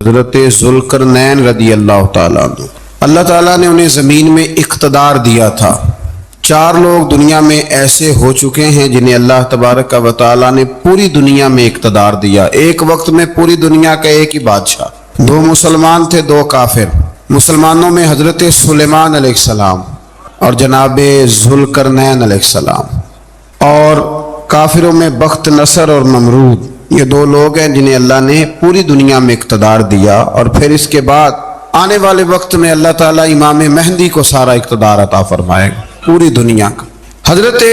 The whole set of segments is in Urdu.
حضرت ذوالقرنین رضی اللہ تعالیٰ عنہ، اللہ تعالیٰ نے انہیں زمین میں اقتدار دیا تھا۔ 4 لوگ دنیا میں ایسے ہو چکے ہیں جنہیں اللہ تبارک و تعالیٰ نے پوری دنیا میں اقتدار دیا، ایک وقت میں پوری دنیا کا ایک ہی بادشاہ۔ 2 مسلمان تھے، 2 کافر۔ مسلمانوں میں حضرت سلیمان علیہ السلام اور جناب ذوالقرنین علیہ السلام، اور کافروں میں بخت نصر اور نمرود، یہ 2 لوگ ہیں جنہیں اللہ نے پوری دنیا میں اقتدار دیا، اور پھر اس کے بعد آنے والے وقت میں اللہ تعالیٰ امام مہدی کو سارا اقتدار عطا فرمائے گا پوری دنیا کا۔ حضرت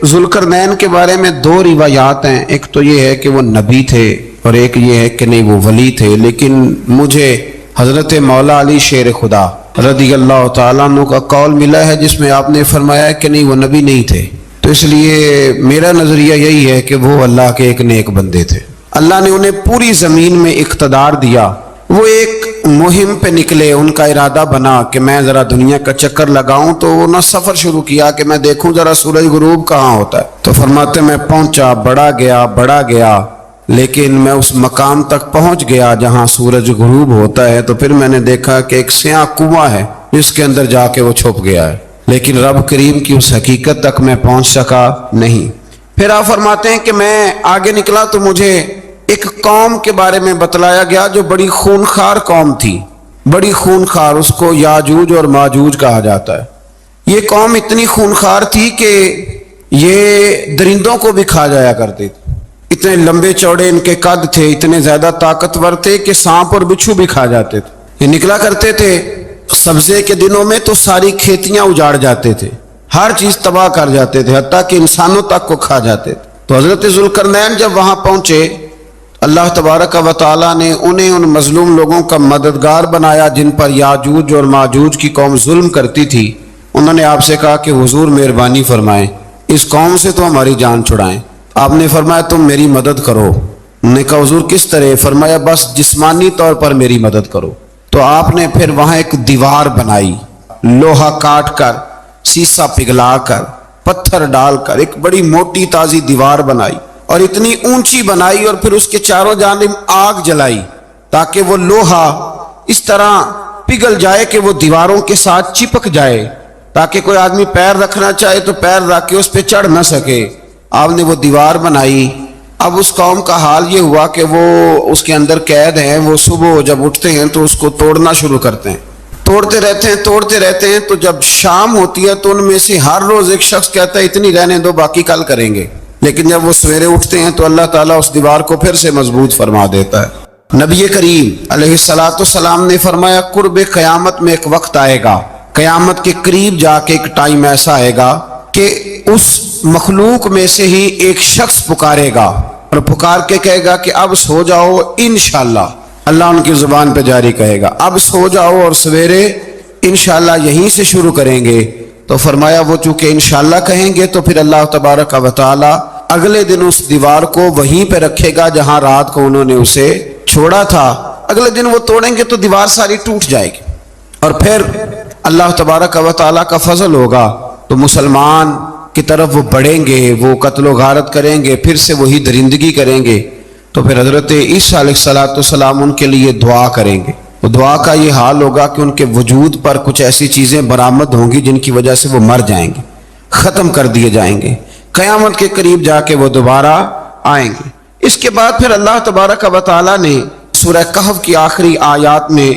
ذوالقرنین کے بارے میں 2 روایات ہیں، ایک تو یہ ہے کہ وہ نبی تھے اور ایک یہ ہے کہ نہیں وہ ولی تھے، لیکن مجھے حضرت مولا علی شیر خدا رضی اللہ تعالیٰ عنہ کا قول ملا ہے جس میں آپ نے فرمایا کہ نہیں وہ نبی نہیں تھے، تو اس لیے میرا نظریہ یہی ہے کہ وہ اللہ کے ایک نیک بندے تھے۔ اللہ نے انہیں پوری زمین میں اقتدار دیا، وہ ایک مہم پہ نکلے، ان کا ارادہ بنا کہ میں ذرا دنیا کا چکر لگاؤں، تو انہوں نے سفر شروع کیا کہ میں دیکھوں ذرا سورج غروب کہاں ہوتا ہے، تو فرماتے میں پہنچا، بڑا گیا، لیکن میں اس مقام تک پہنچ گیا جہاں سورج غروب ہوتا ہے، تو پھر میں نے دیکھا کہ ایک سیاہ کنواں ہے جس کے اندر جا کے وہ چھپ گیا ہے، لیکن رب کریم کی اس حقیقت تک میں پہنچ سکا نہیں۔ پھر آپ فرماتے ہیں کہ میں آگے نکلا تو مجھے ایک قوم کے بارے میں بتلایا گیا جو بڑی خونخوار قوم تھی، بڑی خونخوار، اس کو یاجوج اور ماجوج کہا جاتا ہے۔ یہ قوم اتنی خونخوار تھی کہ یہ درندوں کو بھی کھا جایا کرتے تھے، اتنے لمبے چوڑے ان کے قد تھے، اتنے زیادہ طاقتور تھے کہ سانپ اور بچھو بھی کھا جاتے تھے۔ یہ نکلا کرتے تھے سبزے کے دنوں میں تو ساری کھیتیاں اجاڑ جاتے تھے، ہر چیز تباہ کر جاتے تھے، حتیٰ کہ انسانوں تک کو کھا جاتے تھے۔ تو حضرت ذوالقرنین جب وہاں پہنچے، اللہ تبارک و تعالیٰ نے انہیں ان مظلوم لوگوں کا مددگار بنایا جن پر یاجوج اور ماجوج کی قوم ظلم کرتی تھی۔ انہوں نے آپ سے کہا کہ حضور مہربانی فرمائیں، اس قوم سے تو ہماری جان چھڑائیں۔ آپ نے فرمایا تم میری مدد کرو۔ انہوں نے کہا حضور کس طرح؟ فرمایا بس جسمانی طور پر میری مدد کرو۔ تو آپ نے پھر وہاں ایک دیوار بنائی، لوہا کاٹ کر، سیسا پگھلا کر، پتھر ڈال کر ایک بڑی موٹی تازی دیوار بنائی، اور اتنی اونچی بنائی، اور پھر اس کے چاروں جانب آگ جلائی تاکہ وہ لوہا اس طرح پگھل جائے کہ وہ دیواروں کے ساتھ چپک جائے، تاکہ کوئی آدمی پیر رکھنا چاہے تو پیر رکھ کے اس پہ چڑھ نہ سکے۔ آپ نے وہ دیوار بنائی۔ اب اس قوم کا حال یہ ہوا کہ وہ اس کے اندر قید ہیں، وہ صبح جب اٹھتے ہیں تو اس کو توڑنا شروع کرتے ہیں، توڑتے رہتے ہیں، تو جب شام ہوتی ہے تو ان میں سے ہر روز ایک شخص کہتا ہے اتنی رہنے دو باقی کل کریں گے، لیکن جب وہ سویرے اٹھتے ہیں تو اللہ تعالیٰ اس دیوار کو پھر سے مضبوط فرما دیتا ہے۔ نبی کریم علیہ السلام نے فرمایا قرب قیامت میں ایک وقت آئے گا، قیامت کے قریب جا کے ایک ٹائم ایسا آئے گا کہ اس مخلوق میں سے ہی ایک شخص پکارے گا اور پکار کے کہے گا کہ اب سو جاؤ انشاءاللہ۔ اللہ ان کی زبان پہ جاری کہے گا اب سو جاؤ اور سویرے انشاءاللہ یہیں سے شروع کریں گے۔ تو فرمایا وہ چونکہ انشاءاللہ کہیں گے تو پھر اللہ تبارک و تعالی اگلے دن اس دیوار کو وہیں پہ رکھے گا جہاں رات کو انہوں نے اسے چھوڑا تھا۔ اگلے دن وہ توڑیں گے تو دیوار ساری ٹوٹ جائے گی، اور پھر اللہ تبارک و تعالی کا فضل ہوگا تو مسلمان کی طرف وہ بڑھیں گے، وہ قتل و غارت کریں گے، پھر سے وہی درندگی کریں گے۔ تو پھر حضرت عیسیٰ علیہ السلام ان کے لیے دعا کریں گے۔ وہ دعا کا یہ حال ہوگا کہ ان کے وجود پر کچھ ایسی چیزیں برآمد ہوں گی جن کی وجہ سے وہ مر جائیں گے، ختم کر دیے جائیں گے۔ قیامت کے قریب جا کے وہ دوبارہ آئیں گے۔ اس کے بعد پھر اللہ تبارک و تعالی نے سورہ کہف کی آخری آیات میں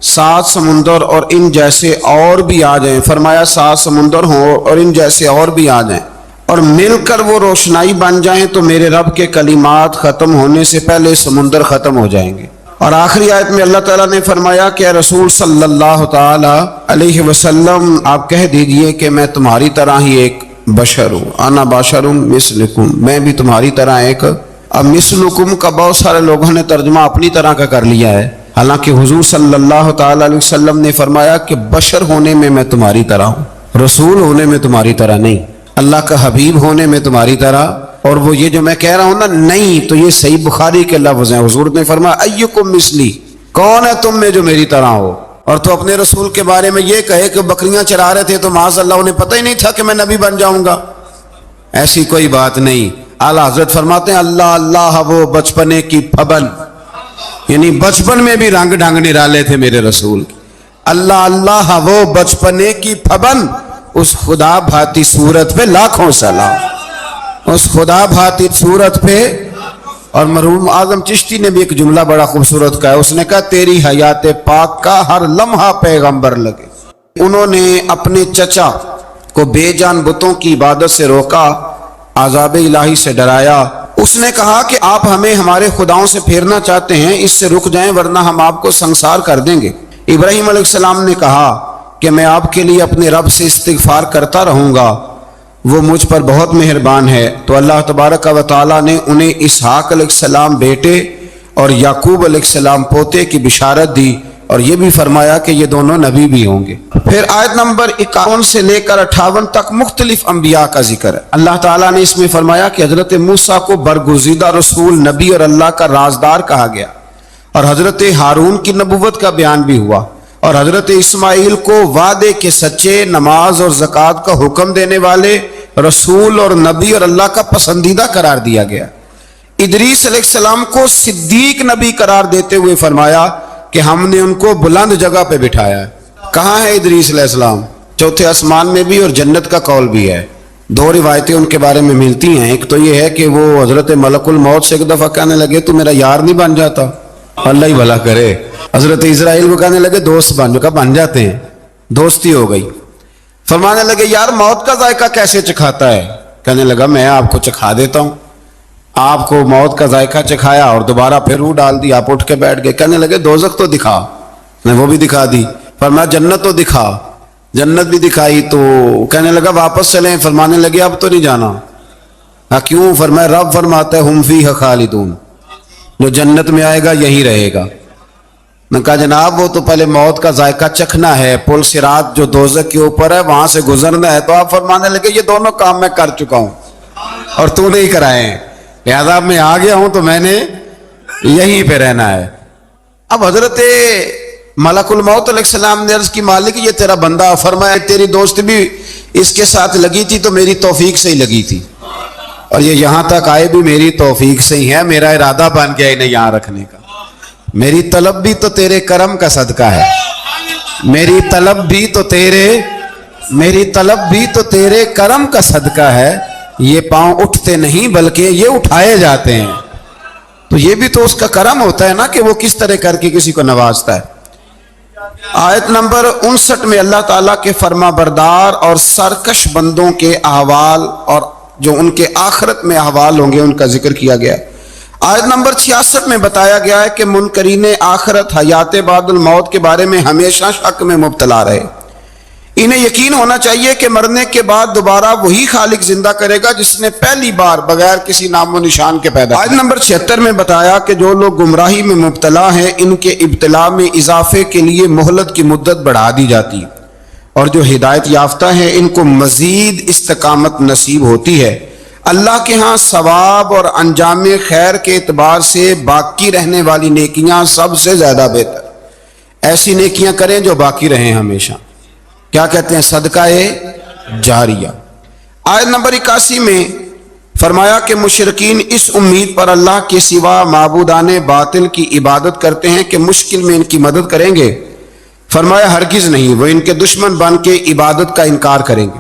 7 سمندر اور ان جیسے اور بھی آ جائیں، فرمایا 7 سمندر ہوں اور ان جیسے اور بھی آ جائیں اور مل کر وہ روشنائی بن جائیں تو میرے رب کے کلمات ختم ہونے سے پہلے سمندر ختم ہو جائیں گے۔ اور آخری آیت میں اللہ تعالیٰ نے فرمایا کہ اے رسول صلی اللہ تعالی علیہ وسلم آپ کہہ دیجئے کہ میں تمہاری طرح ہی ایک بشر ہوں، انا بشر مثلکم، میں بھی تمہاری طرح ایک۔ اب مثلکم کا بہت سارے لوگوں نے ترجمہ اپنی طرح کا کر لیا ہے، حالانکہ حضور صلی اللہ تعالی علیہ وسلم نے فرمایا کہ بشر ہونے میں تمہاری طرح ہوں، رسول ہونے میں تمہاری طرح نہیں، اللہ کا حبیب ہونے میں تمہاری طرح۔ اور وہ یہ جو میں کہہ رہا ہوں نا نہیں، تو یہ صحیح بخاری کے لفظ ہیں، حضور نے فرمایا ایکم مثلی، کون ہے تم میں جو میری طرح ہو؟ اور تو اپنے رسول کے بارے میں یہ کہے کہ بکریاں چرا رہے تھے تو معاذ اللہ انہیں پتہ ہی نہیں تھا کہ میں نبی بن جاؤں گا، ایسی کوئی بات نہیں۔ اعلیٰ حضرت فرماتے ہیں اللہ اللہ وہ بچپنے کی پھبن، یعنی بچپن میں بھی رنگ ڈھنگ نرالے تھے میرے رسول کی. اللہ اللہ وہ بچپنے کی پھبن، اس خدا بھاتی صورت پہ لاکھوں سلام. اس خدا بھاتی صورت پہ. اور مرحوم اعظم چشتی نے بھی ایک جملہ بڑا خوبصورت کہا ہے. اس نے کہا تیری حیات پاک کا ہر لمحہ پیغمبر لگے. انہوں نے اپنے چچا کو بے جان بتوں کی عبادت سے روکا، عذاب الہی سے ڈرایا. اس نے کہا کہ آپ ہمیں ہمارے خداؤں سے پھیرنا چاہتے ہیں، اس سے رک جائیں ورنہ ہم آپ کو سنسار کر دیں گے. ابراہیم علیہ السلام نے کہا کہ میں آپ کے لیے اپنے رب سے استغفار کرتا رہوں گا، وہ مجھ پر بہت مہربان ہے. تو اللہ تبارک و تعالیٰ نے انہیں اسحاق علیہ السلام بیٹے اور یعقوب علیہ السلام پوتے کی بشارت دی، اور یہ بھی فرمایا کہ یہ دونوں نبی بھی ہوں گے. پھر آیت نمبر 51 سے لے کر 58 تک مختلف انبیاء کا ذکر ہے. اللہ تعالیٰ نے اس میں فرمایا کہ حضرت موسیٰ کو برگزیدہ رسول، نبی اور اللہ کا رازدار کہا گیا، اور حضرت ہارون کی نبوت کا بیان بھی ہوا، اور حضرت اسماعیل کو وعدے کے سچے، نماز اور زکوٰۃ کا حکم دینے والے رسول اور نبی اور اللہ کا پسندیدہ قرار دیا گیا. ادریس علیہ السلام کو صدیق نبی قرار دیتے ہوئے فرمایا کہ ہم نے ان کو بلند جگہ پہ بٹھایا ہے. کہاں ہے ادریس علیہ السلام؟ چوتھے آسمان میں بھی، اور جنت کا قول بھی ہے. دو روایتیں ان کے بارے میں ملتی ہیں. ایک تو یہ ہے کہ وہ حضرت ملک الموت سے ایک دفعہ کہنے لگے تو میرا یار نہیں بن جاتا؟ اللہ ہی بھلا کرے. حضرت اسرائیل کو کہنے لگے دوست بن جاتے ہیں، دوستی ہو گئی. فرمانے لگے یار موت کا ذائقہ کیسے چکھاتا ہے؟ کہنے لگا میں آپ کو چکھا دیتا ہوں. آپ کو موت کا ذائقہ چکھایا اور دوبارہ پھر روح ڈال دی، آپ اٹھ کے بیٹھ گئے. کہنے لگے دوزخ تو دکھا، نے وہ بھی دکھا دی. فرمایا جنت تو دکھا، جنت بھی دکھائی. تو کہنے لگا واپس چلیں. فرمانے لگے اب تو نہیں جانا. کیوں؟ فرمایا رب فرماتا ہے ہم فیہ خالدون، جو جنت میں آئے گا یہی رہے گا. میں کہا جناب وہ تو پہلے موت کا ذائقہ چکھنا ہے، پل صراط جو دوزخ کے اوپر ہے وہاں سے گزرنا ہے. تو آپ فرمانے لگے یہ دونوں کام میں کر چکا ہوں اور تو نہیں کرائے ہیں، لہذا میں آ گیا ہوں تو میں نے یہیں پہ رہنا ہے. اب حضرت ملک الموت علیہ السلام نے عرض کی مالک یہ تیرا بندہ. فرمایا تیری دوست بھی اس کے ساتھ لگی تھی تو میری توفیق سے ہی لگی تھی، اور یہ یہاں تک آئے بھی میری توفیق سے ہی ہے. میرا ارادہ بن گیا انہیں یہاں رکھنے کا. میری طلب بھی تو تیرے کرم کا صدقہ ہے، میری طلب بھی تو تیرے کرم کا صدقہ ہے. یہ پاؤں اٹھتے نہیں بلکہ یہ اٹھائے جاتے ہیں. تو یہ بھی تو اس کا کرم ہوتا ہے نا کہ وہ کس طرح کر کے کسی کو نوازتا ہے. آیت نمبر 59 میں اللہ تعالیٰ کے فرما بردار اور سرکش بندوں کے احوال اور جو ان کے آخرت میں احوال ہوں گے ان کا ذکر کیا گیا. آیت نمبر 66 میں بتایا گیا ہے کہ منکرین آخرت حیات بعد الموت کے بارے میں ہمیشہ شک میں مبتلا رہے. انہیں یقین ہونا چاہیے کہ مرنے کے بعد دوبارہ وہی خالق زندہ کرے گا جس نے پہلی بار بغیر کسی نام و نشان کے پیدا کیا. آیت نمبر 76 میں بتایا کہ جو لوگ گمراہی میں مبتلا ہیں ان کے ابتلا میں اضافے کے لیے مہلت کی مدت بڑھا دی جاتی ہے، اور جو ہدایت یافتہ ہیں ان کو مزید استقامت نصیب ہوتی ہے. اللہ کے ہاں ثواب اور انجام خیر کے اعتبار سے باقی رہنے والی نیکیاں سب سے زیادہ بہتر. ایسی نیکیاں کریں جو باقی رہیں ہمیشہ. کیا کہتے ہیں؟ صدقہ جاریہ. آیت نمبر 81 میں فرمایا کہ مشرکین اس امید پر اللہ کے سوا معبودان باطل کی عبادت کرتے ہیں کہ مشکل میں ان کی مدد کریں گے. فرمایا ہرگز نہیں، وہ ان کے دشمن بن کے عبادت کا انکار کریں گے.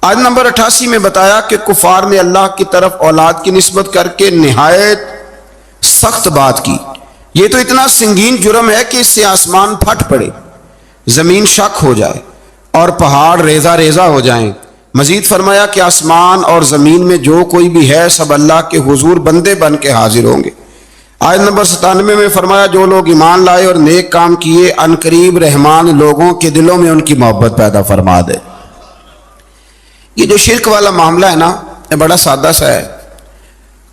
آیت نمبر 88 میں بتایا کہ کفار نے اللہ کی طرف اولاد کی نسبت کر کے نہایت سخت بات کی. یہ تو اتنا سنگین جرم ہے کہ اس سے آسمان پھٹ پڑے، زمین شک ہو جائے اور پہاڑ ریزہ ریزہ ہو جائیں. مزید فرمایا کہ آسمان اور زمین میں جو کوئی بھی ہے سب اللہ کے حضور بندے بن کے حاضر ہوں گے. آیت نمبر 97 میں فرمایا جو لوگ ایمان لائے اور نیک کام کیے عنقریب رحمان لوگوں کے دلوں میں ان کی محبت پیدا فرما دے. یہ جو شرک والا معاملہ ہے نا یہ بڑا سادہ سا ہے.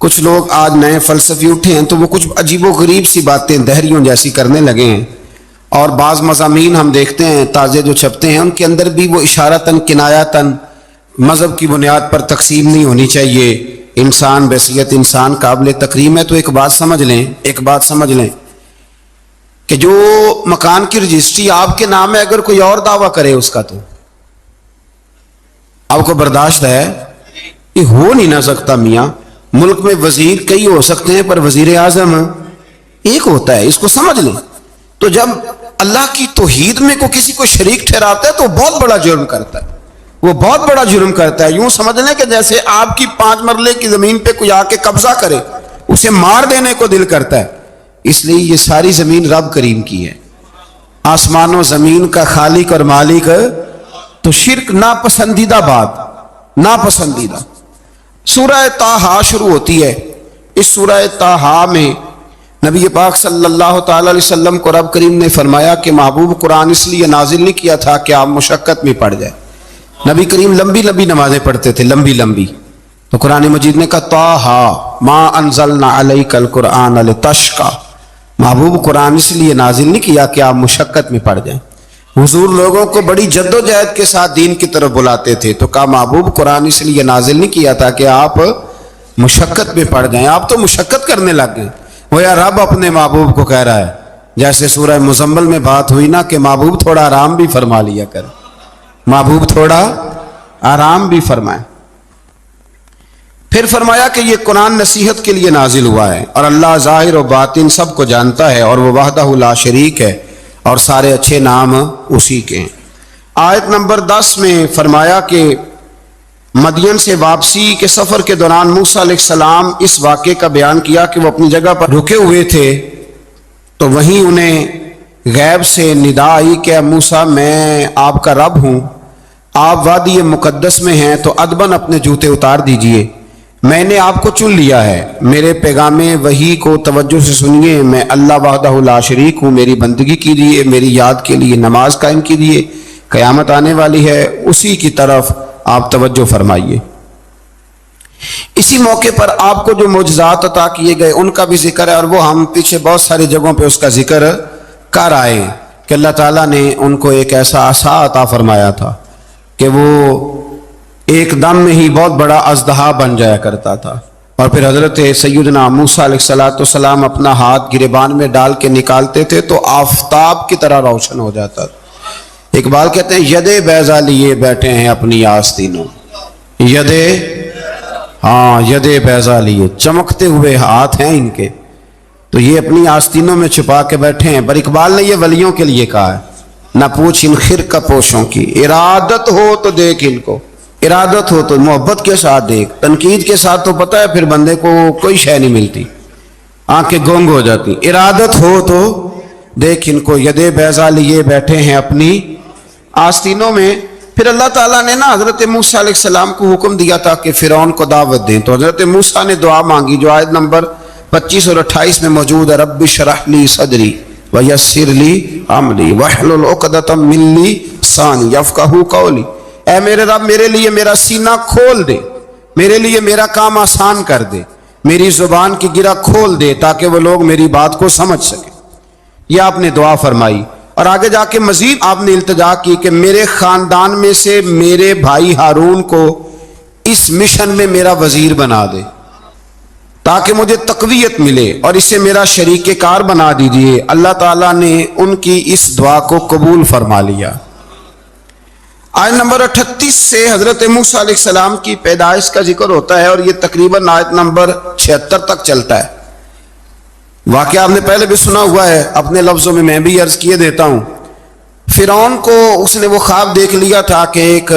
کچھ لوگ آج نئے فلسفی اٹھے ہیں تو وہ کچھ عجیب و غریب سی باتیں دہریوں جیسی کرنے لگے ہیں، اور بعض مضامین ہم دیکھتے ہیں تازے جو چھپتے ہیں ان کے اندر بھی وہ اشارتاً کنایاتاً مذہب کی بنیاد پر تقسیم نہیں ہونی چاہیے، انسان بحیثیت انسان قابل تکریم ہے. تو ایک بات سمجھ لیں کہ جو مکان کی رجسٹری آپ کے نام ہے اگر کوئی اور دعویٰ کرے اس کا تو آپ کو برداشت ہے؟ یہ ہو نہیں نہ سکتا میاں. ملک میں وزیر کئی ہو سکتے ہیں پر وزیر اعظم ایک ہوتا ہے، اس کو سمجھ لیں۔ تو جب اللہ کی توحید میں کو کسی کو شریک ٹھہراتا ہے تو بہت بڑا جرم کرتا ہے، وہ بہت بڑا جرم کرتا ہے۔ یوں سمجھ لیں کہ جیسے آپ کی 5 مرلے کی زمین پہ کوئی آ کے قبضہ کرے، اسے مار دینے کو دل کرتا ہے۔ اس لیے یہ ساری زمین رب کریم کی ہے، آسمان و زمین کا خالق اور مالک۔ تو شرک ناپسندیدہ بات، ناپسندیدہ۔ سورہ طٰہٰ شروع ہوتی ہے۔ اس سورہ طٰہٰ میں نبی پاک صلی اللہ تعالی علیہ وسلم کو رب کریم نے فرمایا کہ محبوب قرآن اس لیے نازل نہیں کیا تھا کہ آپ مشقت میں پڑ جائے۔ نبی کریم لمبی لمبی نمازیں پڑھتے تھے، لمبی لمبی۔ تو قرآن مجید نے کہا طٰہٰ ما انزلنا علیک القرآن لتشقیٰ، محبوب قرآن اس لیے نازل نہیں کیا کہ آپ مشقت میں پڑ جائیں۔ حضور لوگوں کو بڑی جد و جہد کے ساتھ دین کی طرف بلاتے تھے، تو کہا محبوب قرآن اس لیے نازل نہیں کیا تھا کہ آپ مشقت میں پڑ جائیں، آپ تو مشقت کرنے لگ گئے۔ وہ یا رب اپنے محبوب کو کہہ رہا ہے، جیسے سورہ مزمل میں بات ہوئی نا کہ محبوب تھوڑا آرام بھی فرما لیا کر، محبوب تھوڑا آرام بھی فرمائے۔ پھر فرمایا کہ یہ قرآن نصیحت کے لیے نازل ہوا ہے، اور اللہ ظاہر و باطن سب کو جانتا ہے، اور وہ وحدہ لا شریک ہے، اور سارے اچھے نام اسی کے ہیں۔ آیت نمبر 10 میں فرمایا کہ مدین سے واپسی کے سفر کے دوران موسیٰ علیہ السلام اس واقعے کا بیان کیا کہ وہ اپنی جگہ پر رکے ہوئے تھے، تو وہیں انہیں غیب سے ندا آئی کہ موسیٰ میں آپ کا رب ہوں، آپ وادی مقدس میں ہیں تو ادباً اپنے جوتے اتار دیجئے، میں نے آپ کو چن لیا ہے، میرے پیغام وحی کو توجہ سے سنیے، میں اللہ وحدہ لا شریک ہوں، میری بندگی کیجیے، میری یاد کے لیے نماز قائم کیجیے، قیامت آنے والی ہے، اسی کی طرف آپ توجہ فرمائیے۔ اسی موقع پر آپ کو جو معجزات عطا کیے گئے ان کا بھی ذکر ہے، اور وہ ہم پیچھے بہت ساری جگہوں پہ اس کا ذکر کر آئے ہیں کہ اللہ تعالیٰ نے ان کو ایک ایسا عصا عطا فرمایا تھا کہ وہ ایک دم میں ہی بہت بڑا اژدہا بن جایا کرتا تھا، اور پھر حضرت سیدنا موسیٰ علیہ السلام اپنا ہاتھ گریبان میں ڈال کے نکالتے تھے تو آفتاب کی طرح روشن ہو جاتا تھا۔ اقبال کہتے ہیں یدے بیضا لیے بیٹھے ہیں اپنی آستینوں، یدے بیضا لیے، چمکتے ہوئے ہاتھ ہیں ان کے، تو یہ اپنی آستینوں میں چھپا کے بیٹھے ہیں۔ پر اقبال نے یہ ولیوں کے لیے کہا ہے، نہ پوچھ ان خرقہ پوشوں کی، ارادت ہو تو دیکھ ان کو، ارادت ہو تو محبت کے ساتھ دیکھ، تنقید کے ساتھ تو پتہ ہے پھر بندے کو کوئی شے نہیں ملتی، آنکھیں گونگ ہو جاتی۔ ارادت ہو تو دیکھ ان کو، یدے بیضا لیے بیٹھے ہیں اپنی آستینوں میں۔ پھر اللہ تعالیٰ نے نا حضرت موسیٰ علیہ السلام کو حکم دیا تھا کہ فرعون کو دعوت دیں، تو حضرت موسیٰ نے دعا مانگی جو آیت نمبر 25 اور 28 میں موجود ہے، رب اشرح لی صدری ویسر لی امری واحلل عقدۃ من لسانی یفقہوا قولی، اے میرے رب میرے لیے میرا سینہ کھول دے، میرے لیے میرا کام آسان کر دے، میری زبان کی گرہ کھول دے تاکہ وہ لوگ میری بات کو سمجھ سکیں۔ یہ آپ نے دعا فرمائی، اور آگے جا کے مزید آپ نے التجا کی کہ میرے خاندان میں سے میرے بھائی ہارون کو اس مشن میں میرا وزیر بنا دے تاکہ مجھے تقویت ملے، اور اسے میرا شریک کار بنا دیجئے۔ اللہ تعالیٰ نے ان کی اس دعا کو قبول فرما لیا۔ آیت نمبر 38 سے حضرت موسیٰ علیہ السلام کی پیدائش کا ذکر ہوتا ہے، اور یہ تقریباً آیت نمبر 76 تک چلتا ہے۔ واقعہ آپ نے پہلے بھی سنا ہوا ہے، اپنے لفظوں میں میں بھی عرض کیے دیتا ہوں۔ فرعون کو اس نے وہ خواب دیکھ لیا تھا کہ ایک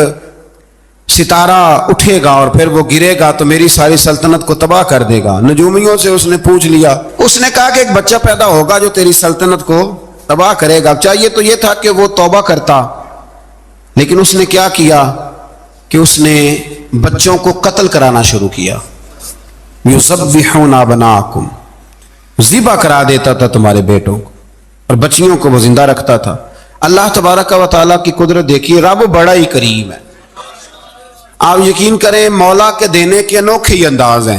ستارہ اٹھے گا اور پھر وہ گرے گا تو میری ساری سلطنت کو تباہ کر دے گا۔ نجومیوں سے اس نے پوچھ لیا، اس نے کہا کہ ایک بچہ پیدا ہوگا جو تیری سلطنت کو تباہ کرے گا۔ چاہیے تو یہ تھا کہ وہ توبہ کرتا، لیکن اس نے کیا کیا کہ اس نے بچوں کو قتل کرانا شروع کیا۔ یذبحون ابناءکم، ذبح کرا دیتا تھا تمہارے بیٹوں کو، اور بچیوں کو وہ زندہ رکھتا تھا۔ اللہ تبارک و تعالیٰ کی قدرت دیکھیے، رب بڑا ہی کریم ہے۔ آپ یقین کریں مولا کے دینے کے انوکھے ہی انداز ہیں۔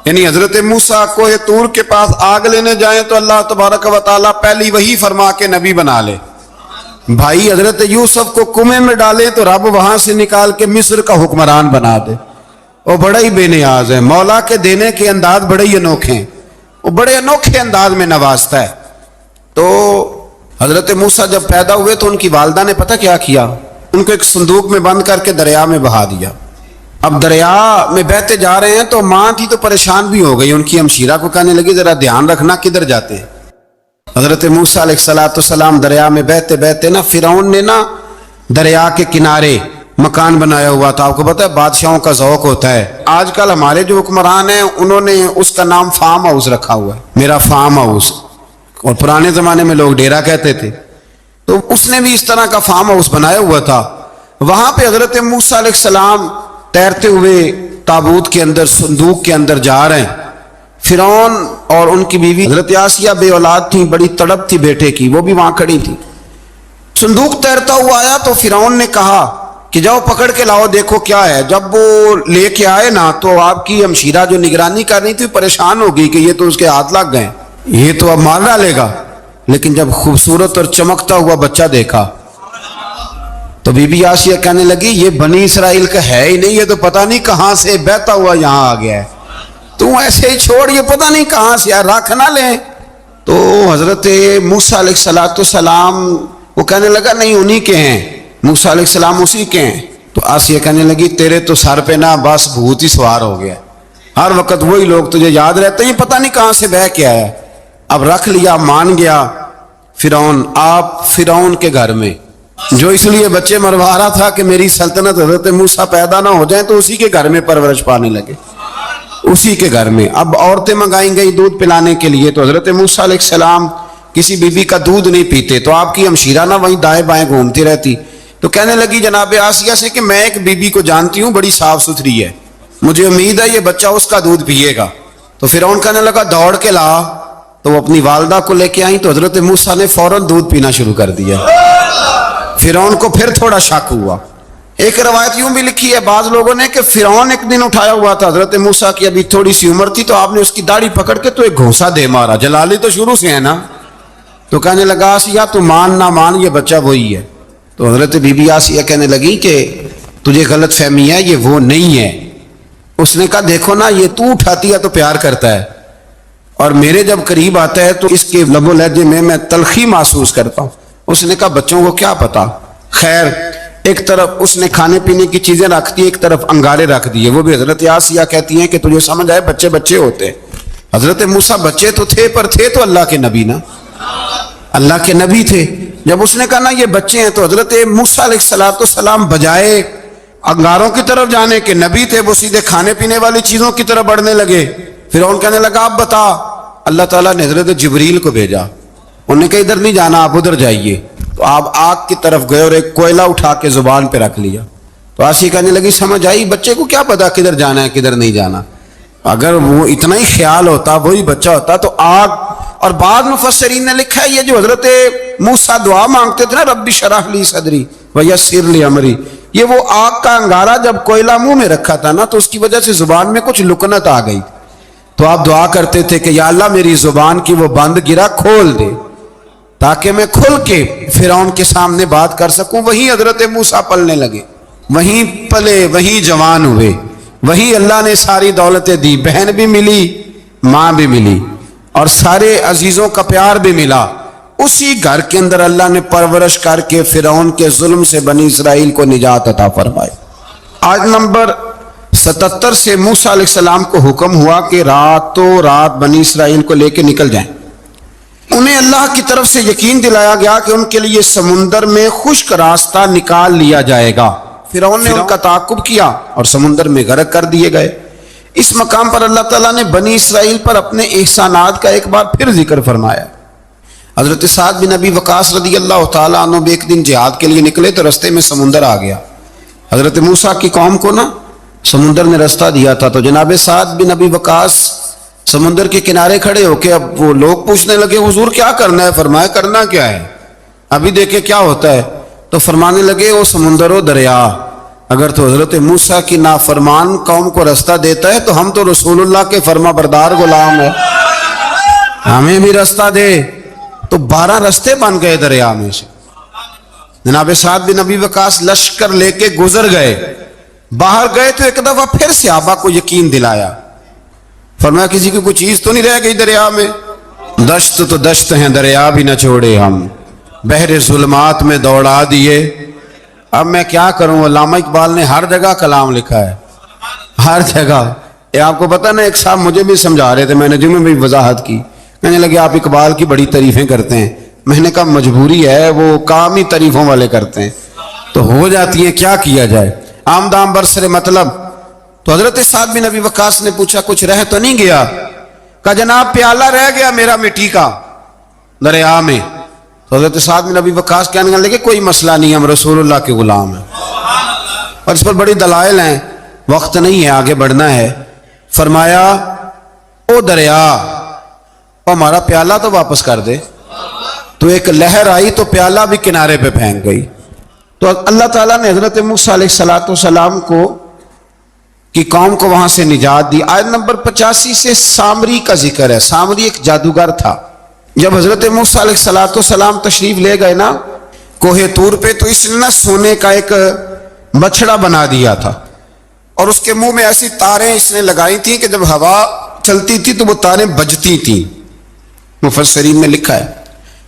یعنی حضرت موسیٰ کوہ طور کے پاس آگ لینے جائیں تو اللہ تبارک و تعالیٰ پہلی وہی فرما کے نبی بنا لے۔ بھائی حضرت یوسف کو کنویں میں ڈالے تو رب وہاں سے نکال کے مصر کا حکمران بنا دے۔ وہ بڑا ہی بے نیاز ہے، مولا کے دینے کے انداز بڑے ہی انوکھے ہیں، وہ بڑے انوکھے انداز میں نوازتا ہے۔ تو حضرت موسیٰ جب پیدا ہوئے تو ان کی والدہ نے پتہ کیا کیا، ان کو ایک صندوق میں بند کر کے دریا میں بہا دیا۔ اب دریا میں بہتے جا رہے ہیں تو ماں تھی تو پریشان بھی ہو گئی، ان کی ہمشیرہ کو کہنے لگی ذرا دھیان رکھنا کدھر جاتے ہیں، حضرت موسیٰ علیہ السلام دریا میں بہتے بہتے نا فرعون نے نا دریا کے کنارے مکان بنایا ہوا تھا. آپ کو پتہ ہے بادشاہوں کا ذوق ہوتا ہے. آج کل ہمارے جو حکمران ہیں انہوں نے اس کا نام فارم ہاؤس رکھا ہوا ہے, میرا فارم ہاؤس, اور پرانے زمانے میں لوگ ڈیرا کہتے تھے. تو اس نے بھی اس طرح کا فارم ہاؤس بنایا ہوا تھا. وہاں پہ حضرت موسیٰ علیہ السلام تیرتے ہوئے تابوت کے اندر, صندوق کے اندر جا رہے ہیں. فرعون اور ان کی بیوی حضرت آسیہ بے اولاد تھیں, بڑی تڑپ تھی بیٹے کی, وہ بھی وہاں کھڑی تھی. صندوق تیرتا ہوا آیا تو فرعون نے کہا کہ جاؤ پکڑ کے لاؤ دیکھو کیا ہے. جب وہ لے کے آئے نا تو آپ کی ہمشیرہ جو نگرانی کر رہی تھی پریشان ہو گئی کہ یہ تو اس کے ہاتھ لگ گئے, یہ تو اب مار ڈالے گا. لیکن جب خوبصورت اور چمکتا ہوا بچہ دیکھا تو بی بی آسیہ کہنے لگی یہ بنی اسرائیل کا ہے ہی نہیں, یہ تو پتہ نہیں کہاں سے بہتا ہوا یہاں آ گیا ہے, تو ایسے ہی چھوڑ, یہ پتہ نہیں کہاں سے, یار رکھ نہ لیں. تو حضرت موسیٰ علیہ السلام وہ کہنے لگا نہیں انہی کے ہیں, موسیٰ علیہ السلام اسی کے ہیں. تو آسیہ کہنے لگی تیرے تو سر پہ نا بس بھوت ہی سوار ہو گیا, ہر وقت وہی لوگ تجھے یاد رہتے ہیں, پتہ نہیں کہاں سے بہ کے آیا. اب رکھ لیا, مان گیا فرعون. آپ فرعون کے گھر میں جو اس لیے بچے مروا رہا تھا کہ میری سلطنت حضرت موسیٰ پیدا نہ ہو جائیں, تو اسی کے گھر میں پرورش پانے لگے, اسی کے گھر میں. اب عورتیں منگائیں گئی دودھ پلانے کے لیے, تو حضرت موسیٰ علیہ السلام کسی بی بی کا دودھ نہیں پیتے, تو آپ کی ہمشیرہ نہ وہیں دائیں بائیں گھومتی رہتی. تو کہنے لگی جناب آسیہ سے کہ میں ایک بی بی کو جانتی ہوں, بڑی صاف ستھری ہے, مجھے امید ہے یہ بچہ اس کا دودھ پیے گا. تو فرعون کہنے لگا دوڑ کے لا. تو وہ اپنی والدہ کو لے کے آئیں تو حضرت موسیٰ نے فوراً دودھ پینا شروع کر دیا. فرعون کو پھر تھوڑا شک ہوا. ایک روایت یوں بھی لکھی ہے بعض لوگوں نے کہ فرعون ایک دن اٹھایا ہوا تھا, حضرت موسیٰ کی ابھی تھوڑی سی عمر تھی, تو آپ نے اس کی داڑھی پکڑ کے تو ایک گھونسا دے مارا. جلالی تو شروع سے ہے نا. تو کہنے لگا آسیہ تو مان نہ مان یہ بچہ وہی ہے. تو حضرت بی بی آسیہ کہنے لگی کہ تجھے غلط فہمی ہے, یہ وہ نہیں ہے. اس نے کہا دیکھو نا یہ تو اٹھاتی ہے تو پیار کرتا ہے, اور میرے جب قریب آتا ہے تو اس کے لب و لہجے میں تلخی محسوس کرتا ہوں. اس نے کہا بچوں کو کیا پتا. خیر ایک طرف اس نے کھانے پینے کی چیزیں رکھ دی, ایک طرف انگارے رکھ دیے. وہ بھی حضرت آسیہ کہتی ہیں کہ تجھے سمجھ آئے بچے بچے ہوتے ہیں. حضرت موسیٰ بچے تو تھے پر تھے تو اللہ کے نبی نا, اللہ کے نبی تھے. جب اس نے کہا نا یہ بچے ہیں, تو حضرت موسیٰ علیہ السلام بجائے انگاروں کی طرف جانے کے نبی تھے, وہ سیدھے کھانے پینے والی چیزوں کی طرف بڑھنے لگے. فرعون کہنے لگا اب بتا. اللہ تعالیٰ نے حضرت جبریل کو بھیجا, انہوں نے کہا ادھر نہیں جانا آپ ادھر جائیے. تو آپ آگ کی طرف گئے اور ایک کوئلہ اٹھا کے زبان پہ رکھ لیا. تو آسیہ کہنے لگی سمجھ آئی, بچے کو کیا پتا کدھر جانا ہے کدھر نہیں جانا. اگر وہ اتنا ہی خیال ہوتا, وہی بچہ ہوتا تو آگ. اور بعض مفسرین نے لکھا ہے یہ جو حضرت موسیٰ دعا مانگتے تھے نا ربی شرح لی صدری ویسر لی امری, یہ وہ آگ کا انگارہ جب کوئلہ منہ میں رکھا تھا نا تو اس کی وجہ سے زبان میں کچھ لکنت آ گئی. تو آپ دعا کرتے تھے کہ یا اللہ میری زبان کی وہ بند گرا کھول دے تاکہ میں کھل کے فرعون کے سامنے بات کر سکوں. وہیں حضرت موسیٰ پلنے لگے, وہیں پلے, وہیں جوان ہوئے, وہیں اللہ نے ساری دولتیں دی, بہن بھی ملی, ماں بھی ملی, اور سارے عزیزوں کا پیار بھی ملا. اسی گھر کے اندر اللہ نے پرورش کر کے فرعون کے ظلم سے بنی اسرائیل کو نجات عطا فرمائی. آیت نمبر 77 سے موسیٰ علیہ السلام کو حکم ہوا کہ راتوں رات بنی اسرائیل کو لے کے نکل جائیں. انہیں اللہ کی طرف سے یقین دلایا گیا کہ ان کے لیے سمندر میں خشک راستہ نکال لیا جائے گا. فرعون نے ان کا تعاقب کیا اور سمندر میں غرق کر دیے گئے. اس مقام پر اللہ تعالیٰ نے بنی اسرائیل پر اپنے احسانات کا ایک بار پھر ذکر فرمایا. حضرت سعد بن ابی وقاص رضی اللہ تعالیٰ عنہ بھی ایک دن جہاد کے لیے نکلے تو رستے میں سمندر آ گیا. حضرت موسیٰ کی قوم کو نا سمندر نے رستہ دیا تھا, تو جناب سعد بن ابی وقاص سمندر کے کنارے کھڑے ہو کے, اب وہ لوگ پوچھنے لگے حضور کیا کرنا ہے. فرمایا کرنا کیا ہے, ابھی دیکھیں کیا ہوتا ہے. تو فرمانے لگے وہ سمندر و دریا اگر تو حضرت موسیٰ کی نافرمان قوم کو رستہ دیتا ہے تو ہم تو رسول اللہ کے فرما بردار غلام ہیں, ہمیں بھی رستہ دے. تو 12 رستے بن گئے دریا میں سے. جناب سعد بن ابی وقاص لشکر لے کے گزر گئے, باہر گئے تو ایک دفعہ پھر صحابہ کو یقین دلایا. فرمایا کسی کی کوئی چیز تو نہیں رہ گئی دریا میں. دشت تو دشت ہیں دریا بھی نہ چھوڑے ہم, بحر ظلمات میں دوڑا دیے. اب میں کیا کروں, علامہ اقبال نے ہر جگہ کلام لکھا ہے, ہر جگہ. یہ آپ کو پتہ نا, ایک صاحب مجھے بھی سمجھا رہے تھے, میں نے جمعے میں بھی وضاحت کی, کہنے لگے آپ اقبال کی بڑی تعریفیں کرتے ہیں. میں نے کہا مجبوری ہے، وہ کام ہی تعریفوں والے کرتے ہیں تو ہو جاتی ہیں، کیا کیا جائے. عام دام برسر مطلب. تو حضرت سعد بن ابی وقاص نے پوچھا کچھ رہ تو نہیں گیا؟ کہا جناب پیالہ رہ گیا میرا مٹی کا دریا میں. تو حضرت سعد بن ابی وقاص کہنے لگے کوئی مسئلہ نہیں، ہم رسول اللہ کے غلام ہیں. اور اس پر بڑی دلائل ہیں، وقت نہیں ہے آگے بڑھنا ہے. فرمایا او دریا ہمارا پیالہ تو واپس کر دے. تو ایک لہر آئی تو پیالہ بھی کنارے پہ پھینک گئی. تو اللہ تعالیٰ نے حضرت موسیٰ علیہ السلام کو کی قوم کو وہاں سے نجات دی. آیت نمبر 85 سے سامری کا ذکر ہے. سامری ایک جادوگر تھا. جب حضرت موسیٰ علیہ السلام تشریف لے گئے نا کوہ طور پہ، تو اس نے نا سونے کا ایک بچڑا بنا دیا تھا اور اس کے منہ میں ایسی تاریں اس نے لگائی تھیں کہ جب ہوا چلتی تھی تو وہ تاریں بجتی تھیں. مفسرین نے لکھا ہے.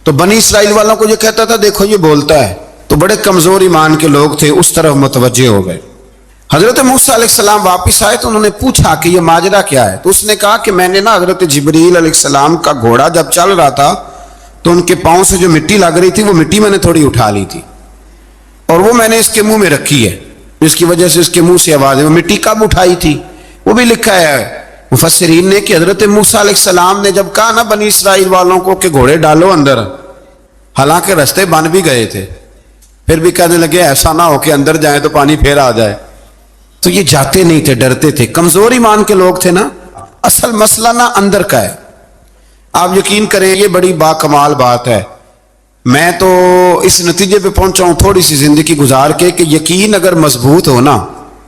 تو بنی اسرائیل والوں کو یہ کہتا تھا دیکھو یہ بولتا ہے. تو بڑے کمزور ایمان کے لوگ تھے، اس طرف متوجہ ہو گئے. حضرت موسیٰ علیہ السلام واپس آئے تو انہوں نے پوچھا کہ یہ ماجرا کیا ہے. تو اس نے کہا کہ میں نے نا حضرت جبریل علیہ السلام کا گھوڑا جب چل رہا تھا تو ان کے پاؤں سے جو مٹی لگ رہی تھی وہ مٹی میں نے تھوڑی اٹھا لی تھی اور وہ میں نے اس کے منہ میں رکھی ہے، جس کی وجہ سے اس کے منہ سے آواز ہے. وہ مٹی کب اٹھائی تھی وہ بھی لکھا ہے مفسرین نے کہ حضرت موسیٰ علیہ السلام نے جب کہا نا بنی اسرائیل والوں کو کہ گھوڑے ڈالو اندر، حالانکہ رستے بن بھی گئے تھے، پھر بھی کہنے لگے ایسا نہ ہو کہ اندر جائیں تو پانی پھر آ جائے. تو یہ جاتے نہیں تھے، ڈرتے تھے، کمزور ایمان کے لوگ تھے نا. اصل مسئلہ نا اندر کا ہے. آپ یقین کریں یہ بڑی باکمال بات ہے. میں تو اس نتیجے پہ پہنچا ہوں تھوڑی سی زندگی گزار کے کہ یقین اگر مضبوط ہو نا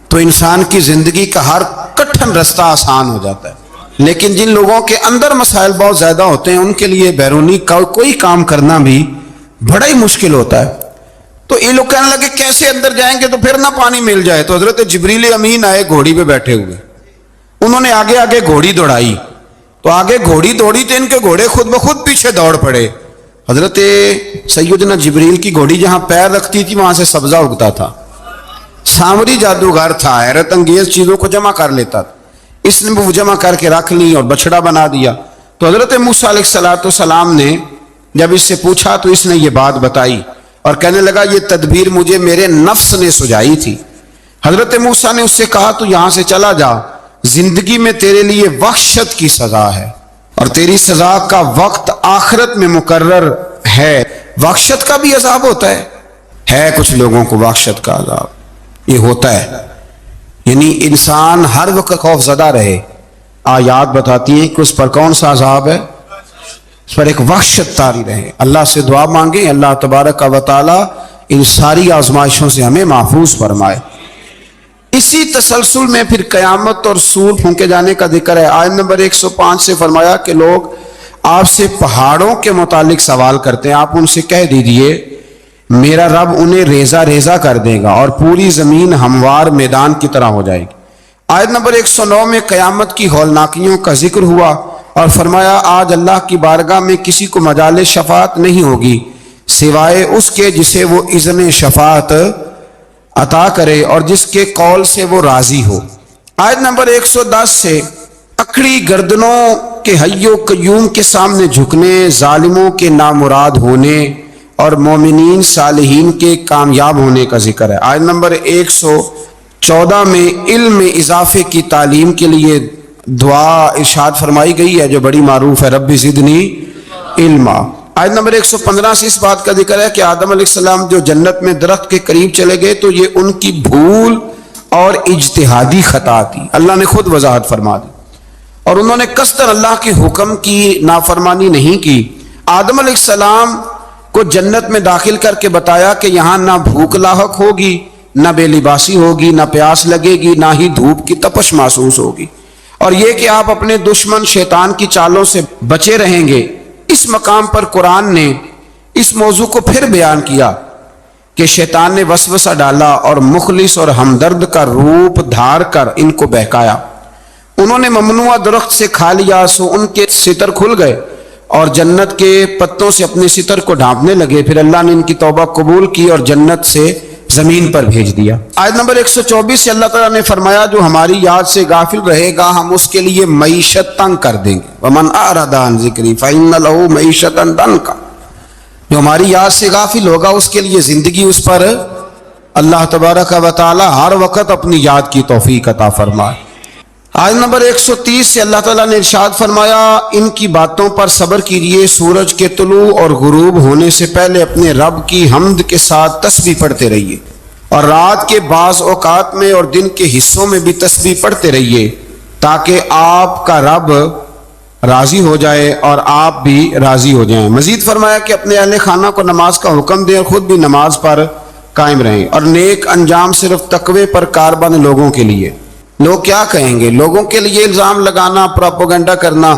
تو انسان کی زندگی کا ہر کٹھن رستہ آسان ہو جاتا ہے. لیکن جن لوگوں کے اندر مسائل بہت زیادہ ہوتے ہیں ان کے لیے بیرونی کوئی کام کرنا بھی بڑا ہی مشکل ہوتا ہے. تو یہ لوگ کہنے لگے کیسے اندر جائیں گے تو پھر نہ پانی مل جائے. تو حضرت جبریل امین آئے گھوڑی پہ بیٹھے ہوئے. انہوں نے آگے آگے گھوڑی دوڑائی تو آگے گھوڑی دوڑی تو ان کے گھوڑے خود بخود پیچھے دوڑ پڑے. حضرت سیدنا جبریل کی گھوڑی جہاں پیر رکھتی تھی وہاں سے سبزہ اگتا تھا. سامری جادوگر تھا، حیرت انگیز چیزوں کو جمع کر لیتا تھا. اس نے وہ جمع کر کے رکھ لی اور بچڑا بنا دیا. تو حضرت موسیٰ علیہ السلام نے جب اس سے پوچھا تو اس نے یہ بات بتائی اور کہنے لگا یہ تدبیر مجھے میرے نفس نے سجائی تھی. حضرت موسیٰ نے اس سے کہا تو یہاں سے چلا جا، زندگی میں تیرے لیے وحشت کی سزا ہے اور تیری سزا کا وقت آخرت میں مقرر ہے. وحشت کا بھی عذاب ہوتا ہے کچھ لوگوں کو وحشت کا عذاب یہ ہوتا ہے. یعنی انسان ہر وقت خوف زدہ رہے. آیات بتاتی ہیں کہ اس پر کون سا عذاب ہے، اس پر ایک وحشت طاری رہے. اللہ سے دعا مانگیں اللہ تبارک و تعالی ان ساری آزمائشوں سے ہمیں محفوظ فرمائے. اسی تسلسل میں پھر قیامت اور سور پھونکے جانے کا ذکر ہے. آیت نمبر 105 سے فرمایا کہ لوگ آپ سے پہاڑوں کے متعلق سوال کرتے ہیں، آپ ان سے کہہ دیجئے میرا رب انہیں ریزہ ریزہ کر دے گا اور پوری زمین ہموار میدان کی طرح ہو جائے گی. آیت نمبر 109 میں قیامت کی ہولناکیوں کا ذکر ہوا اور فرمایا آج اللہ کی بارگاہ میں کسی کو مجال شفاعت نہیں ہوگی سوائے اس کے جسے وہ اذن شفاعت عطا کرے اور جس کے قول سے وہ راضی ہو. آیت نمبر 110 سے اکڑی گردنوں کے حی و قیوم کے سامنے جھکنے، ظالموں کے نامراد ہونے اور مومنین صالحین کے کامیاب ہونے کا ذکر ہے. آیت نمبر 114 میں علم میں اضافے کی تعلیم کے لیے دعا ارشاد فرمائی گئی ہے جو بڑی معروف ہے، رب زدنی علما. آیت نمبر 115 سے اس بات کا ذکر ہے کہ آدم علیہ السلام جو جنت میں درخت کے قریب چلے گئے تو یہ ان کی بھول اور اجتہادی خطا تھی. اللہ نے خود وضاحت فرما دی اور انہوں نے قصداً اللہ کے حکم کی نافرمانی نہیں کی. آدم علیہ السلام کو جنت میں داخل کر کے بتایا کہ یہاں نہ بھوک لاحق ہوگی، نہ بے لباسی ہوگی، نہ پیاس لگے گی، نہ ہی دھوپ کی تپش محسوس ہوگی، اور یہ کہ آپ اپنے دشمن شیطان کی چالوں سے بچے رہیں گے. اس مقام پر قرآن نے اس موضوع کو پھر بیان کیا کہ شیطان نے وسوسہ ڈالا اور مخلص اور ہمدرد کا روپ دھار کر ان کو بہکایا. انہوں نے ممنوع درخت سے کھا لیا سو ان کے ستر کھل گئے اور جنت کے پتوں سے اپنے ستر کو ڈھانپنے لگے. پھر اللہ نے ان کی توبہ قبول کی اور جنت سے زمین پر بھیج دیا۔ آیت نمبر 124 سے اللہ تعالیٰ نے فرمایا جو ہماری یاد سے غافل رہے گا ہم اس کے لیے معیشت تنگ کر دیں گے۔ وَمَنْ أَعْرَضَ عَنْ ذِكْرِي فَإِنَّ لَهُ مَعِيشَةً ضَنْكًا، جو ہماری یاد سے غافل ہوگا اس کے لیے زندگی اس پر اللہ تبارک و تعالیٰ ہر وقت اپنی یاد کی توفیق عطا فرمائے۔ آیت نمبر 130 سے اللہ تعالیٰ نے ارشاد فرمایا ان کی باتوں پر صبر کیجیے، سورج کے طلوع اور غروب ہونے سے پہلے اپنے رب کی حمد کے ساتھ تسبیح پڑھتے رہیے، اور رات کے بعض اوقات میں اور دن کے حصوں میں بھی تسبیح پڑھتے رہیے تاکہ آپ کا رب راضی ہو جائے اور آپ بھی راضی ہو جائیں۔ مزید فرمایا کہ اپنے اہل خانہ کو نماز کا حکم دیں اور خود بھی نماز پر قائم رہیں، اور نیک انجام صرف تقوی پر کاربند لوگوں کے لیے۔ لوگ کیا کہیں گے؟ لوگوں کے لیے الزام لگانا، پروپیگنڈا کرنا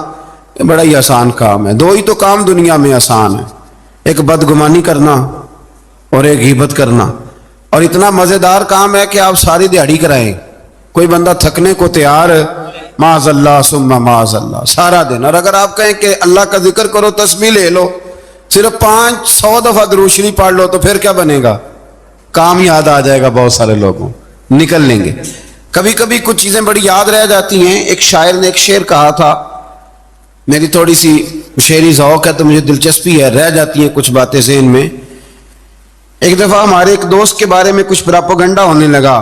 یہ بڑا ہی آسان کام ہے۔ دو ہی تو کام دنیا میں آسان ہے، ایک بدگمانی کرنا اور ایک غیبت کرنا، اور اتنا مزیدار کام ہے کہ آپ ساری دیہڑی کرائیں، کوئی بندہ تھکنے کو تیار معاذ اللہ ثم معاذ اللہ سارا دن، اور اگر آپ کہیں کہ اللہ کا ذکر کرو تسبیح لے لو صرف 500 دفعہ درود شریف پڑھ لو تو پھر کیا بنے گا؟ کام یاد آ جائے گا، بہت سارے لوگوں نکل لیں گے۔ کبھی کبھی کچھ چیزیں بڑی یاد رہ جاتی ہیں۔ ایک شاعر نے ایک شعر کہا تھا، میری تھوڑی سی شعری ذوق ہے تو مجھے دلچسپی ہے، رہ جاتی ہیں کچھ باتیں ذہن میں۔ ایک دفعہ ہمارے ایک دوست کے بارے میں کچھ پراپیگنڈا ہونے لگا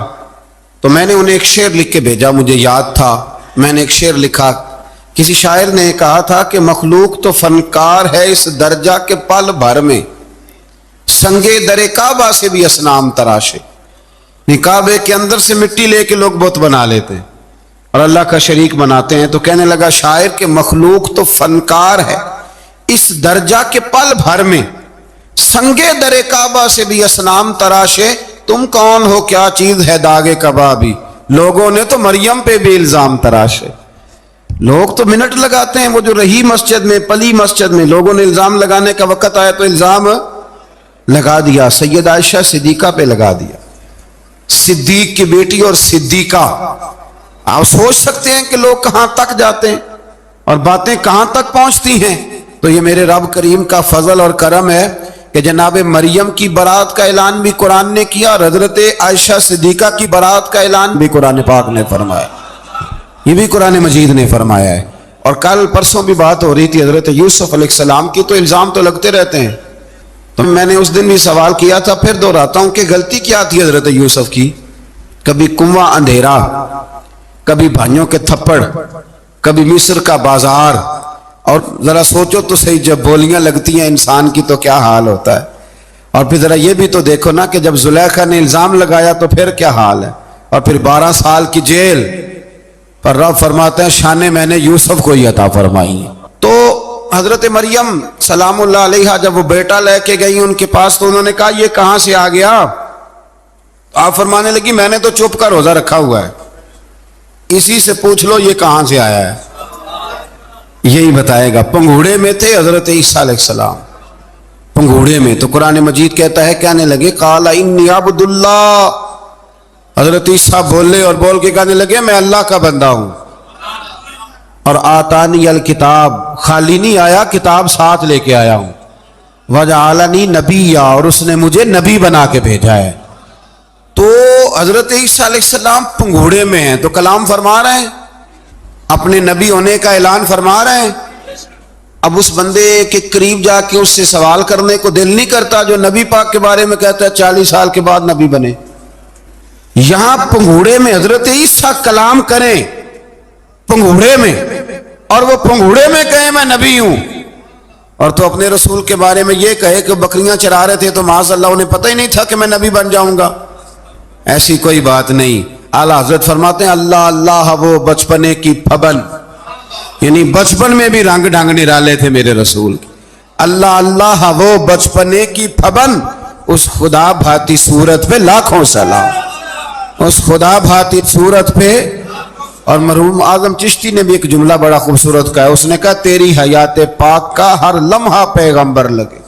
تو میں نے انہیں ایک شعر لکھ کے بھیجا، مجھے یاد تھا، میں نے ایک شعر لکھا۔ کسی شاعر نے کہا تھا کہ مخلوق تو فنکار ہے اس درجہ کے پل بھر میں، سنگے در کعبہ سے بھی اصنام تراشے۔ کعبے کے اندر سے مٹی لے کے لوگ بت بنا لیتے ہیں اور اللہ کا شریک بناتے ہیں۔ تو کہنے لگا شاعر کہ مخلوق تو فنکار ہے اس درجہ کے پل بھر میں، سنگے در کعبہ سے بھی اصنام تراشے۔ تم کون ہو کیا چیز ہے داغ کبابی، لوگوں نے تو مریم پہ بھی الزام تراشے۔ لوگ تو منٹ لگاتے ہیں، وہ جو رہی مسجد میں پلی مسجد میں، لوگوں نے الزام لگانے کا وقت آیا تو الزام لگا دیا، سید عائشہ صدیقہ پہ لگا دیا، صدیق کی بیٹی اور صدیقہ۔ آپ سوچ سکتے ہیں کہ لوگ کہاں تک جاتے ہیں اور باتیں کہاں تک پہنچتی ہیں۔ تو یہ میرے رب کریم کا فضل اور کرم ہے کہ جناب مریم کی برات کا اعلان بھی قرآن نے کیا اور حضرت عائشہ صدیقہ کی برات کا اعلان بھی قرآن پاک نے فرمایا، یہ بھی قرآن مجید نے فرمایا ہے۔ اور کل پرسوں بھی بات ہو رہی تھی حضرت یوسف علیہ السلام کی، تو الزام تو لگتے رہتے ہیں۔ تو میں نے اس دن بھی سوال کیا تھا، پھر دہراتا ہوں کہ غلطی کیا تھی حضرت یوسف کی؟ کبھی کنواں اندھیرا، کبھی بھائیوں کے تھپڑ، کبھی مصر کا بازار، اور ذرا سوچو تو صحیح جب بولیاں لگتی ہیں انسان کی تو کیا حال ہوتا ہے۔ اور پھر ذرا یہ بھی تو دیکھو نا کہ جب زلیخا نے الزام لگایا تو پھر کیا حال ہے، اور پھر 12 سال کی جیل پر رب فرماتے ہیں شانیں میں نے یوسف کو ہی عطا فرمائی۔ تو حضرت مریم سلام اللہ علیہا جب وہ بیٹا لے کے گئی ان کے پاس تو انہوں نے کہا یہ کہاں سے آ گیا؟ آپ فرمانے لگی میں نے تو چپ کا روزہ رکھا ہوا ہے، اسی سے پوچھ لو یہ کہاں سے آیا ہے، یہی بتائے گا۔ پنگھوڑے میں تھے حضرت عیسیٰ علیہ السلام، پنگھوڑے میں، تو قرآن مجید کہتا ہے کہنے لگے قال انی عبد اللہ، حضرت عیسیٰ بولے اور بول کے کہنے لگے میں اللہ کا بندہ ہوں، اور آتانی الکتاب، خالی نہیں آیا کتاب ساتھ لے کے آیا ہوں، وجعلنی نبیا، اور اس نے مجھے نبی بنا کے بھیجا ہے۔ تو حضرت عیسیٰ علیہ السلام پنگھوڑے میں ہیں تو کلام فرما رہے ہیں، اپنے نبی ہونے کا اعلان فرما رہے ہیں۔ اب اس بندے کے قریب جا کے اس سے سوال کرنے کو دل نہیں کرتا جو نبی پاک کے بارے میں کہتا ہے 40 سال کے بعد نبی بنے۔ یہاں پنگھوڑے میں حضرت عیسیٰ کلام کریں، پنگھوڑے میں، اور وہ پنگھوڑے میں کہے میں نبی ہوں، اور تو اپنے رسول کے بارے میں یہ کہے کہ بکریاں چرا رہے تھے تو معاذ اللہ انہیں پتہ ہی نہیں تھا کہ میں نبی بن جاؤں گا۔ ایسی کوئی بات نہیں۔ اعلیٰ حضرت فرماتے ہیں اللہ اللہ وہ بچپنے کی پھبن، یعنی بچپن میں بھی رنگ ڈھنگ نرالے تھے میرے رسول کی۔ اللہ اللہ وہ بچپنے کی پھبن، اس خدا بھاتی صورت پہ لاکھوں سلام، اس خدا بھاتی صورت پہ۔ اور مرحوم اعظم چشتی نے بھی ایک جملہ بڑا خوبصورت کہا ہے، اس نے کہا تیری حیات پاک کا ہر لمحہ پیغمبر لگے۔